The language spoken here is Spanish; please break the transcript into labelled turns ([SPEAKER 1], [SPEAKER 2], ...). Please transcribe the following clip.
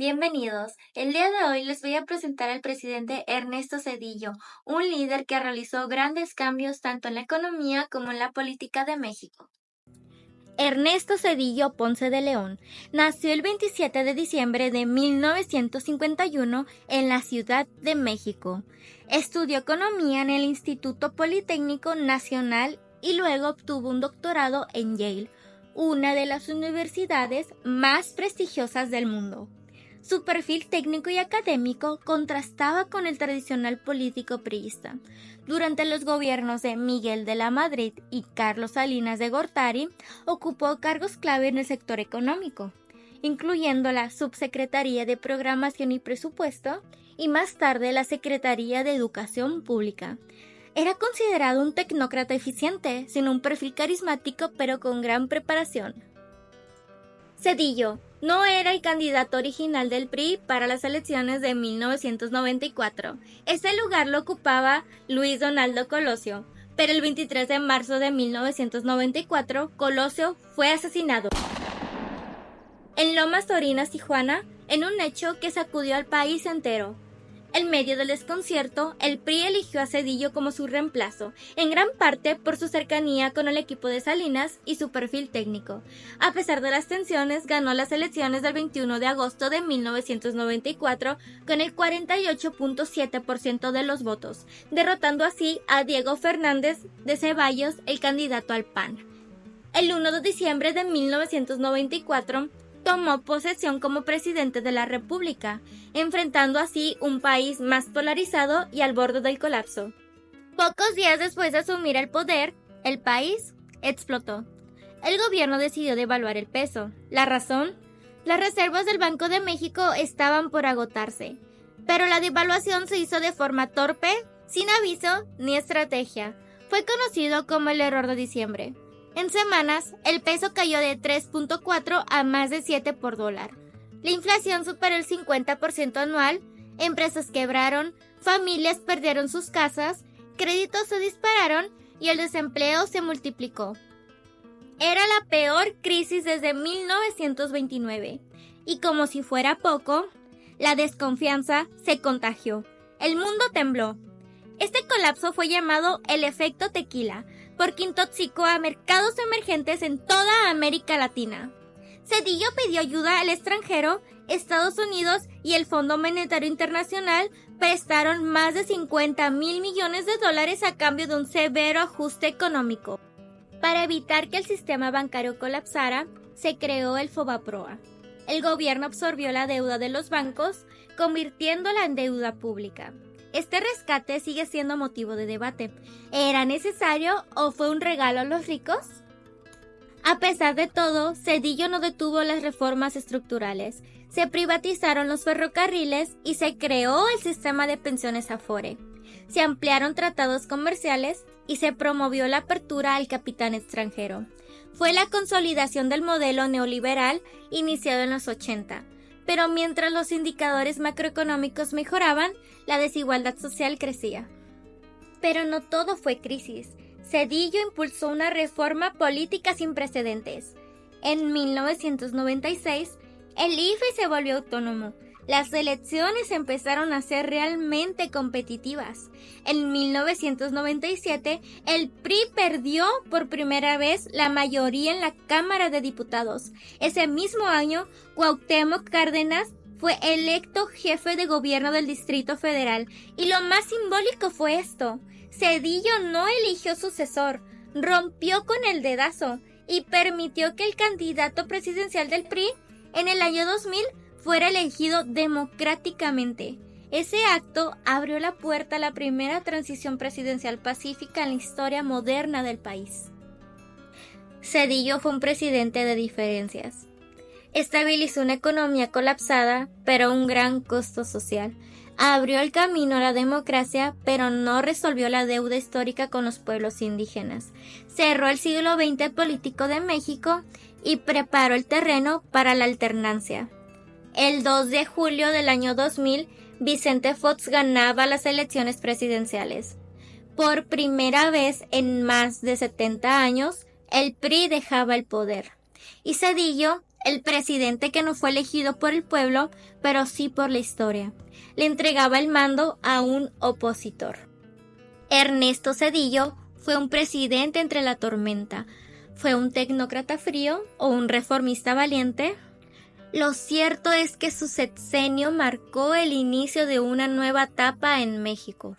[SPEAKER 1] Bienvenidos. El día de hoy les voy a presentar al presidente Ernesto Zedillo, un líder que realizó grandes cambios tanto en la economía como en la política de México. Ernesto Zedillo Ponce de León nació el 27 de diciembre de 1951 en la Ciudad de México. Estudió economía en el Instituto Politécnico Nacional y luego obtuvo un doctorado en Yale, una de las universidades más prestigiosas del mundo. Su perfil técnico y académico contrastaba con el tradicional político priista. Durante los gobiernos de Miguel de la Madrid y Carlos Salinas de Gortari, ocupó cargos clave en el sector económico, incluyendo la Subsecretaría de Programación y Presupuesto y más tarde la Secretaría de Educación Pública. Era considerado un tecnócrata eficiente, sin un perfil carismático pero con gran preparación. Zedillo no era el candidato original del PRI para las elecciones de 1994. Ese lugar lo ocupaba Luis Donaldo Colosio, pero el 23 de marzo de 1994 Colosio fue asesinado en Lomas Taurinas, Tijuana, en un hecho que sacudió al país entero. En medio del desconcierto, el PRI eligió a Zedillo como su reemplazo, en gran parte por su cercanía con el equipo de Salinas y su perfil técnico. A pesar de las tensiones, ganó las elecciones del 21 de agosto de 1994 con el 48.7% de los votos, derrotando así a Diego Fernández de Ceballos, el candidato al PAN. El 1 de diciembre de 1994, tomó posesión como presidente de la República, enfrentando así un país más polarizado y al borde del colapso. Pocos días después de asumir el poder, el país explotó. El gobierno decidió devaluar el peso. ¿La razón? Las reservas del Banco de México estaban por agotarse, pero la devaluación se hizo de forma torpe, sin aviso ni estrategia. Fue conocido como el error de diciembre. En semanas, el peso cayó de 3.4 a más de 7 por dólar. La inflación superó el 50% anual, empresas quebraron, familias perdieron sus casas, créditos se dispararon y el desempleo se multiplicó. Era la peor crisis desde 1929. Y como si fuera poco, la desconfianza se contagió. El mundo tembló. Este colapso fue llamado el efecto tequila, porque intoxicó a mercados emergentes en toda América Latina. Zedillo pidió ayuda al extranjero, Estados Unidos y el Fondo Monetario Internacional prestaron más de 50,000 millones de dólares a cambio de un severo ajuste económico. Para evitar que el sistema bancario colapsara, se creó el FOBAPROA. El gobierno absorbió la deuda de los bancos, convirtiéndola en deuda pública. Este rescate sigue siendo motivo de debate. ¿Era necesario o fue un regalo a los ricos? A pesar de todo, Zedillo no detuvo las reformas estructurales. Se privatizaron los ferrocarriles y se creó el sistema de pensiones Afore. Se ampliaron tratados comerciales y se promovió la apertura al capital extranjero. Fue la consolidación del modelo neoliberal iniciado en los 80. Pero mientras los indicadores macroeconómicos mejoraban, la desigualdad social crecía. Pero no todo fue crisis. Zedillo impulsó una reforma política sin precedentes. En 1996, el IFE se volvió autónomo. Las elecciones empezaron a ser realmente competitivas. En 1997, el PRI perdió por primera vez la mayoría en la Cámara de Diputados. Ese mismo año, Cuauhtémoc Cárdenas fue electo jefe de gobierno del Distrito Federal. Y lo más simbólico fue esto: Zedillo no eligió sucesor, rompió con el dedazo y permitió que el candidato presidencial del PRI en el año 2000 fuera elegido democráticamente. Ese acto abrió la puerta a la primera transición presidencial pacífica en la historia moderna del país. Zedillo fue un presidente de diferencias. Estabilizó una economía colapsada, pero a un gran costo social. Abrió el camino a la democracia, pero no resolvió la deuda histórica con los pueblos indígenas. Cerró el siglo XX político de México y preparó el terreno para la alternancia. El 2 de julio del año 2000, Vicente Fox ganaba las elecciones presidenciales. Por primera vez en más de 70 años, el PRI dejaba el poder. Y Zedillo El presidente que no fue elegido por el pueblo, pero sí por la historia. Le entregaba el mando a un opositor. Ernesto Zedillo fue un presidente entre la tormenta. ¿Fue un tecnócrata frío o un reformista valiente? Lo cierto es que su sexenio marcó el inicio de una nueva etapa en México.